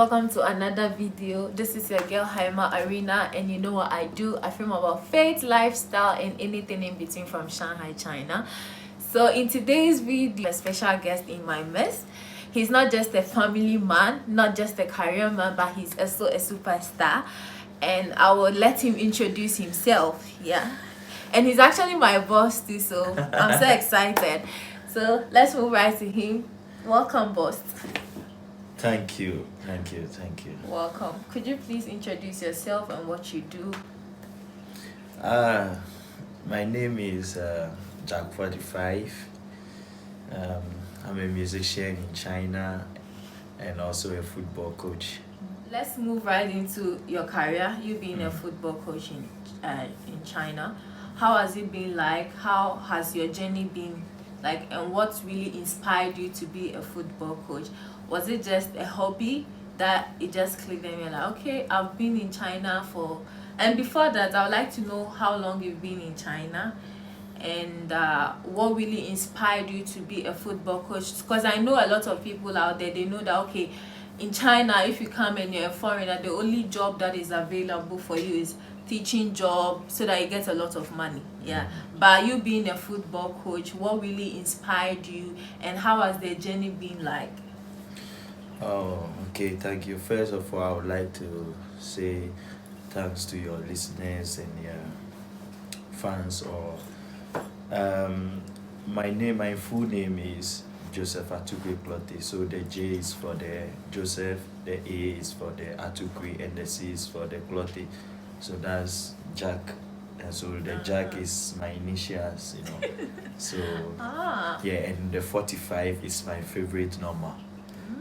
welcome to another video. This is your girl Haima ARENA, and you know what I do. I film about faith, lifestyle, and anything in between from Shanghai-China. So in today's video, a special guest in my midst. He's not just a family man, not just a career man, but he's also a superstar. And I will let him introduce himself. Yeah, and he's actually my boss too, so I'm so excited. So let's move right to him. Welcome, boss. Thank you. Welcome. Could you please introduce yourself and what you do? My name is Jack 45. I'm a musician in China and also a football coach. Let's move right into your career. You being a football coach in China. How has it been like? How has your journey been like? And what really inspired you to be a football coach? Was it just a hobby that it just clicked and you're like, okay, I've been in China for... And before that, I would like to know how long you've been in China and what really inspired you to be a football coach. Because I know a lot of people out there, they know that, okay, in China, if you come and you're a foreigner, the only job that is available for you is teaching job so that you get a lot of money. Yeah. But you being a football coach, what really inspired you and how has the journey been like? Oh, okay, thank you. First of all, I would like to say thanks to your listeners and your fans. My full name is Joseph Atukwe Clotte. So the J is for the Joseph, the A is for the Atukwe, and the C is for the Clotte. So that's Jack. And so the Jack is my initials, you know. So yeah, and the 45 is my favorite number.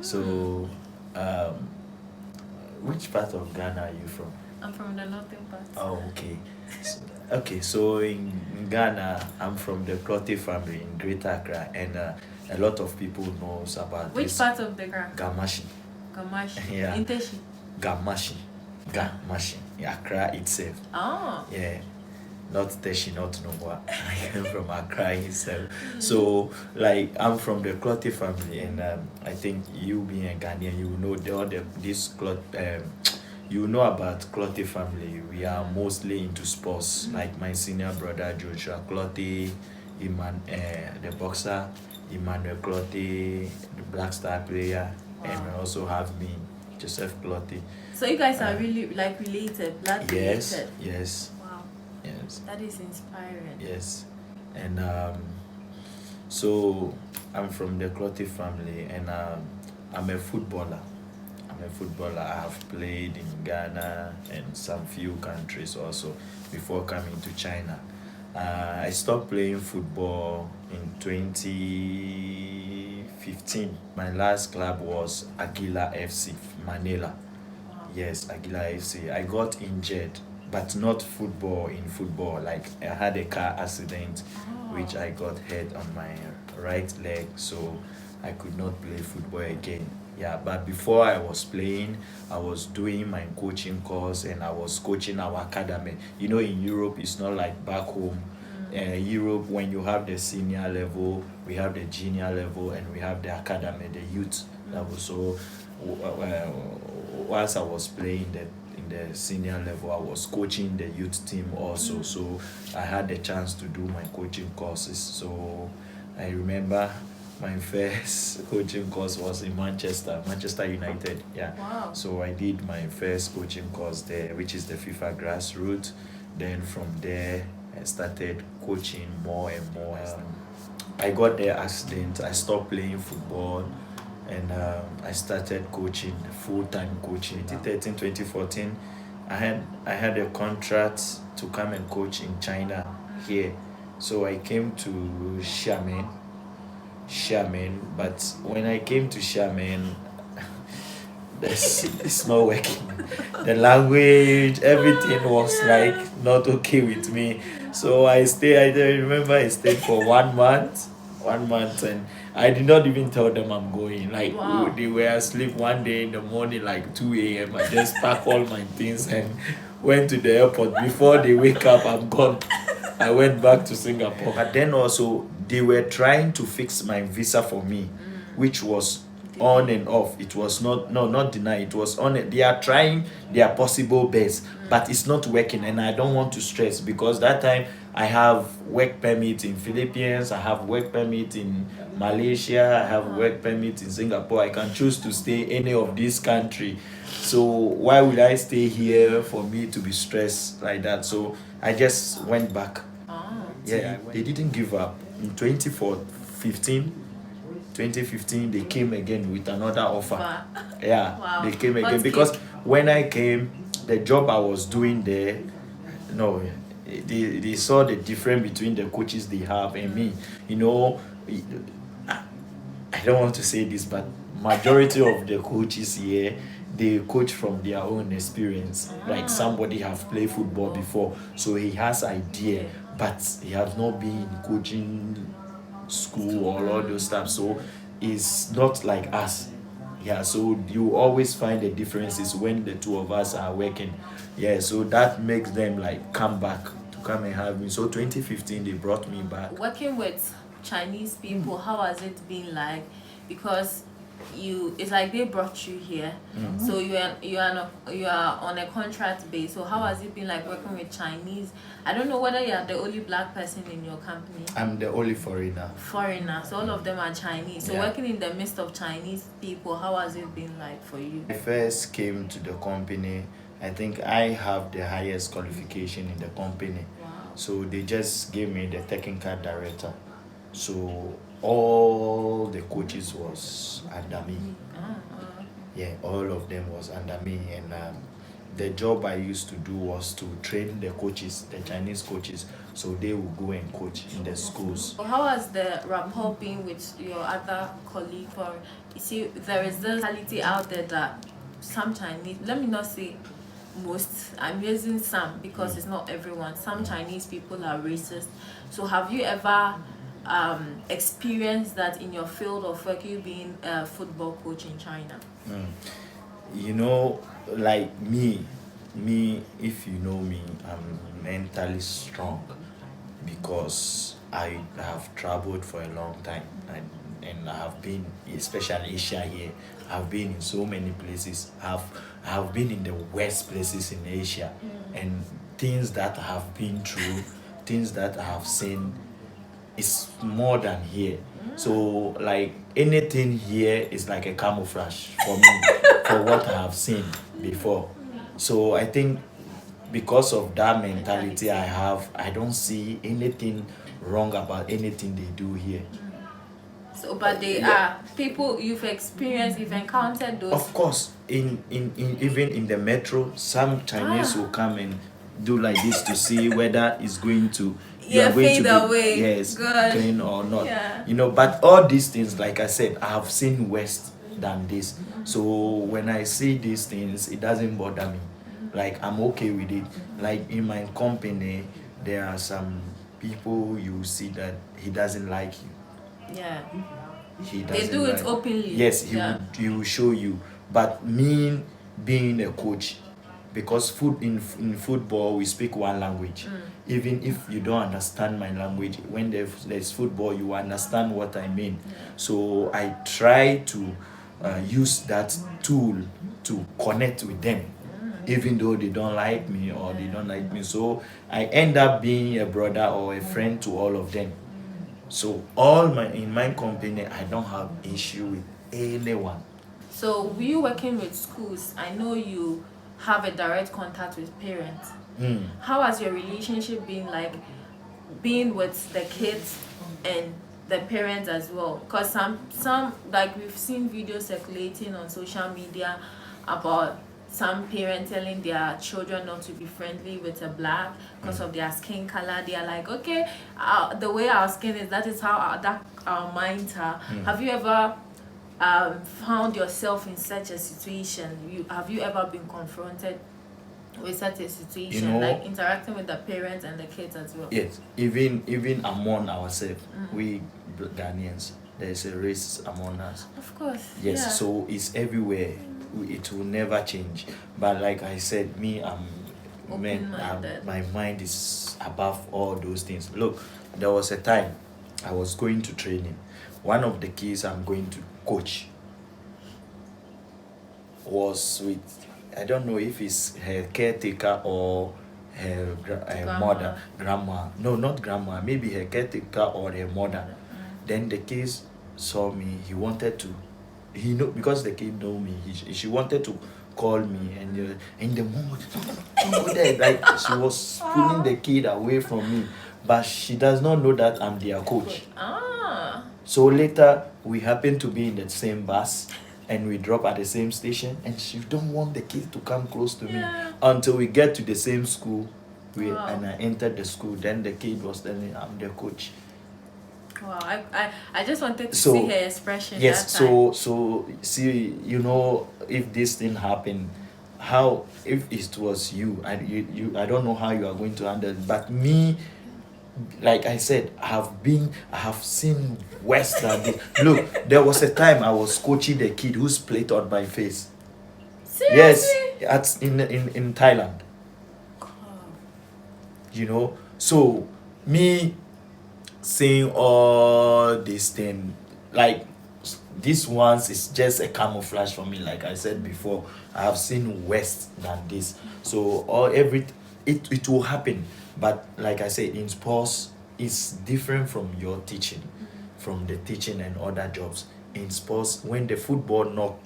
So which part of Ghana are you from? I'm from the northern part. Oh, okay. So in Ghana, I'm from the Clotte family in Greater Accra, and a lot of people knows about which this. part of the Ghana? Gamashi. Yeah. Inteshi. Gamashi. Accra itself. Oh. Yeah. Not Teshi, not Nowa. I am from Accra itself. So, like, I'm from the Clotte family, and I think you being a Ghanaian, you know you know about Clotte family. We are mostly into sports. Like my senior brother Joshua Clotte, the boxer, Emmanuel Clotte, the Black Star player, and we also have me, Joseph Clotte. So you guys are really like related, blood related. Yes. Yes. That is inspiring. Yes. And so I'm from the Clotte family, and I'm a footballer. I have played in Ghana and some few countries also before coming to China. I stopped playing football in 2015. My last club was Aguila FC, Manila. Wow. Yes, Aguila FC. I got injured, but not football. Like I had a car accident, which I got hurt on my right leg, so I could not play football again. Yeah, but before I was playing, I was doing my coaching course and I was coaching our academy. You know, in Europe, it's not like back home. Europe, when you have the senior level, we have the junior level, and we have the academy, the youth level. So whilst I was playing in the senior level, I was coaching the youth team also. So I had the chance to do my coaching courses. So I remember my first coaching course was in Manchester United. Yeah. Wow. So I did my first coaching course there, which is the FIFA grassroots. Then from there, I started coaching more and more. I got the accident. I stopped playing football, and I started coaching, full-time coaching. 2014, I had a contract to come and coach in China here. So I came to Xiamen, but when I came to Xiamen, it's not working. The language, everything was like not okay with me. So I remember I stayed for 1 month, and I did not even tell them I'm going. Like, wow. They were asleep one day in the morning, like 2 a.m. I just packed all my things and went to the airport. Before they wake up, I'm gone. I went back to Singapore. But then also, they were trying to fix my visa for me, which was on and off. It was not deny. It was on it. They are trying their possible best, but it's not working. And I don't want to stress, because that time I have work permit in Philippines, I have work permit in Malaysia, I have work permit in Singapore. I can choose to stay any of this country. So why would I stay here for me to be stressed like that? So I just went back. Yeah, they didn't give up. In 2015, they came again with another offer. Wow. Yeah, Wow. they came again What's because it? when I came, the job I was doing there, no, they saw the difference between the coaches they have and me. You know, I don't want to say this, but majority of the coaches here, they coach from their own experience. Like somebody have played football before, so he has idea, but he has not been in coaching school or all those stuff. So it's not like us. Yeah, so you always find the differences when the two of us are working. Yeah, so that makes them like come back to come and have me. So 2015 they brought me back. Working with Chinese people, how has it been like? Because it's like they brought you here, so you are on a contract base. So how has it been like working with Chinese? I don't know whether you are the only black person in your company. I'm the only foreigner. So all of them are Chinese. So Yeah. working in the midst of Chinese people, how has it been like for you? I first came to the company, I think I have the highest qualification in the company. Wow. So they just gave me the technical director. So all the coaches was under me. Yeah, all of them was under me, and the job I used to do was to train the coaches, the Chinese coaches, so they will go and coach in the schools. So how has the rapport been with your other colleague? For you see, there is this reality out there that some Chinese, let me not say most, I'm using some because it's not everyone. Some Chinese people are racist. So have you ever experienced that in your field of work, you being a football coach in China? You know, like me, if you know me, I'm mentally strong because I have traveled for a long time, and I have been, especially Asia here, I've been in so many places. I have been in the worst places in Asia, and things that I have been through, things that I have seen, is more than here. So like anything here is like a camouflage for me for what I have seen before. So I think because of that mentality I have, I don't see anything wrong about anything they do here. So, but they are people you've experienced, you've encountered those. Of course, in even in the metro, some Chinese will come and do like this to see whether it's going to you are going fade to be away. yes Good. clean or not. Yeah. You know, but all these things, like I said, I have seen worse than this. So when I see these things, it doesn't bother me. Like I'm okay with it. Like in my company, there are some people you see that he doesn't like you. Yeah. He They doesn't do it like- openly. Yes, Yeah. he will show you. But me being a coach, because in football we speak one language. Even if you don't understand my language, when there's football, you understand what I mean. So I try to use that tool to connect with them, even though they don't like me or they don't like me. So I end up being a brother or a friend to all of them. So in my company, I don't have issue with anyone. So you working with schools, I know you have a direct contact with parents. How has your relationship been like, being with the kids and the parents as well? Because some like we've seen videos circulating on social media about some parents telling their children not to be friendly with a black because of their skin color. They are like, okay, the way our skin is, that is how our minds are. Have you ever found yourself in such a situation? Have you ever been confronted with such a situation, You know, like interacting with the parents and the kids as well? Yes, even among ourselves, we Ghanaians, there's a race among us. Of course. Yes, Yeah. so it's everywhere. It will never change. But like I said, Open-minded. my mind is above all those things. Look, there was a time I was going to training. One of the kids I'm going to coach, was with, I don't know if it's her caretaker or her mother, grandma. No, not grandma. Maybe her caretaker or her mother. Then the kids saw me. He wanted to, he know because the kid know me. She wanted to call me, and in the moment, don't go there. Like she was pulling the kid away from me, but she does not know that I'm their coach. Ah. So later we happen to be in the same bus, and we drop at the same station, and she don't want the kid to come close to me until we get to the same school. And I entered the school. Then the kid was telling me, I'm the coach. Wow, I just wanted to see her expression. Yes, that time. so see, you know, if this thing happened, how if it was you, I don't know how you are going to handle it. But me, like I said, I have seen worse than this. Look, there was a time I was coaching the kid who split on my face. Seriously? Yes, in Thailand. You know, so me seeing all this thing, like this once is just a camouflage for me. Like I said before, I have seen worse than this. So it will happen. But like I said, in sports, it's different from your teaching, from the teaching and other jobs. In sports, when the football knock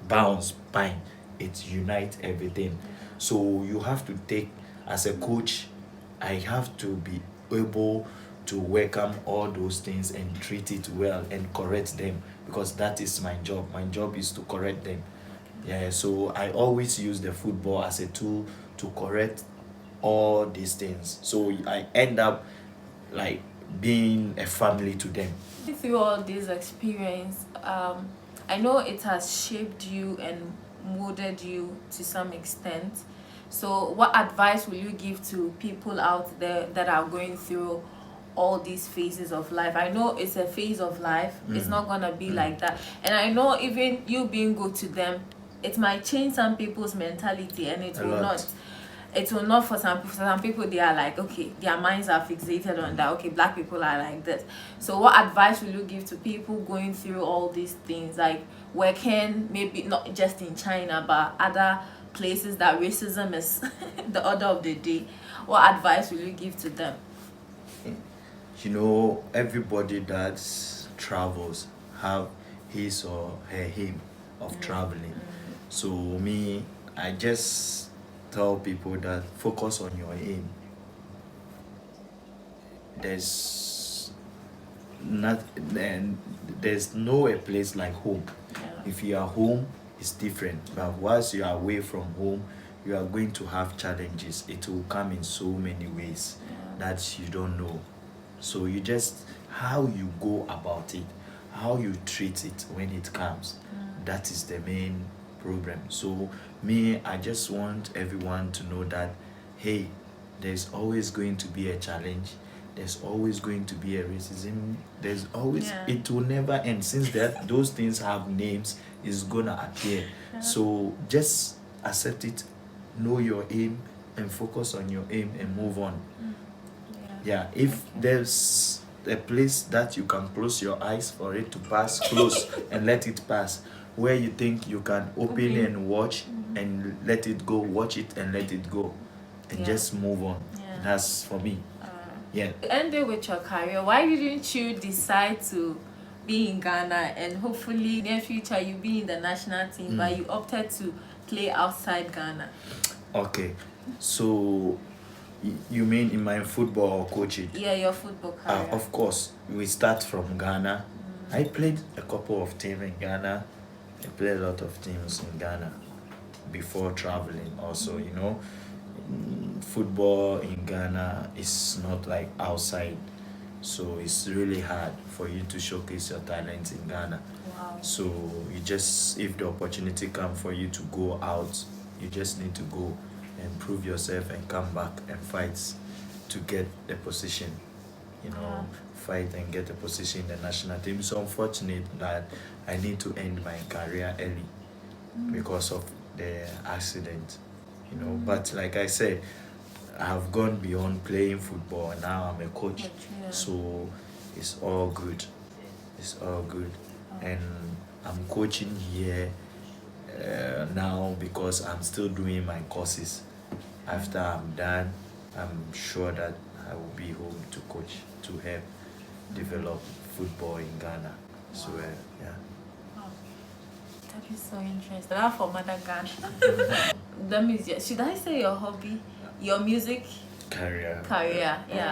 bounce, bang, it unites everything. So you have to take, as a coach, I have to be able to welcome all those things and treat it well and correct them, because that is my job. My job is to correct them. Yeah, so I always use the football as a tool to correct all these things. So I end up like being a family to them. Through all this experience, I know it has shaped you and molded you to some extent. So what advice will you give to people out there that are going through all these phases of life? I know it's a phase of life. It's not gonna be like that. And I know even you being good to them, it might change some people's mentality, and it will not. It will not for some people. For some people, they are like, okay, their minds are fixated on that. Okay, black people are like this. So what advice will you give to people going through all these things, like working maybe not just in China but other places that racism is the order of the day? What advice will you give to them? You know, everybody that travels have his or her aim of traveling. So me, I just tell people that focus on your aim. There's not and there's no a place like home. If you are home, it's different. But once you are away from home, you are going to have challenges. It will come in so many ways that you don't know. So you just, how you go about it, how you treat it when it comes, that is the main problem. So me, I just want everyone to know that, hey, there's always going to be a challenge. There's always going to be a racism. There's always, it will never end. Since that those things have names, it's gonna appear. So just accept it, know your aim, and focus on your aim and move on. Yeah, if there's a place that you can close your eyes for it to pass, close and let it pass. Where you think you can open and watch and let it go, watch it and let it go, and just move on. That's for me. Ending with your career, why didn't you decide to be in Ghana, and hopefully in the future you be in the national team, but you opted to play outside Ghana? Okay, so you mean in my football or coaching? Yeah, your football career. Of course, we start from Ghana. I played a couple of teams in Ghana. I played a lot of teams in Ghana before traveling also, you know. Football in Ghana is not like outside, so it's really hard for you to showcase your talent in Ghana. So you just, if the opportunity comes for you to go out, you just need to go and prove yourself and come back and fight to get the position, you know. Fight and get a position in the national team. So unfortunate that I need to end my career early because of the accident, you know. But like I said, I have gone beyond playing football. Now I'm a coach, so it's all good. It's all good, and I'm coaching here now because I'm still doing my courses. After I'm done, I'm sure that I will be home to coach, to help develop football in Ghana. So yeah. That is so interesting. That for Mother Ghana. That means, should I say your hobby? Your music Career. career? Yeah.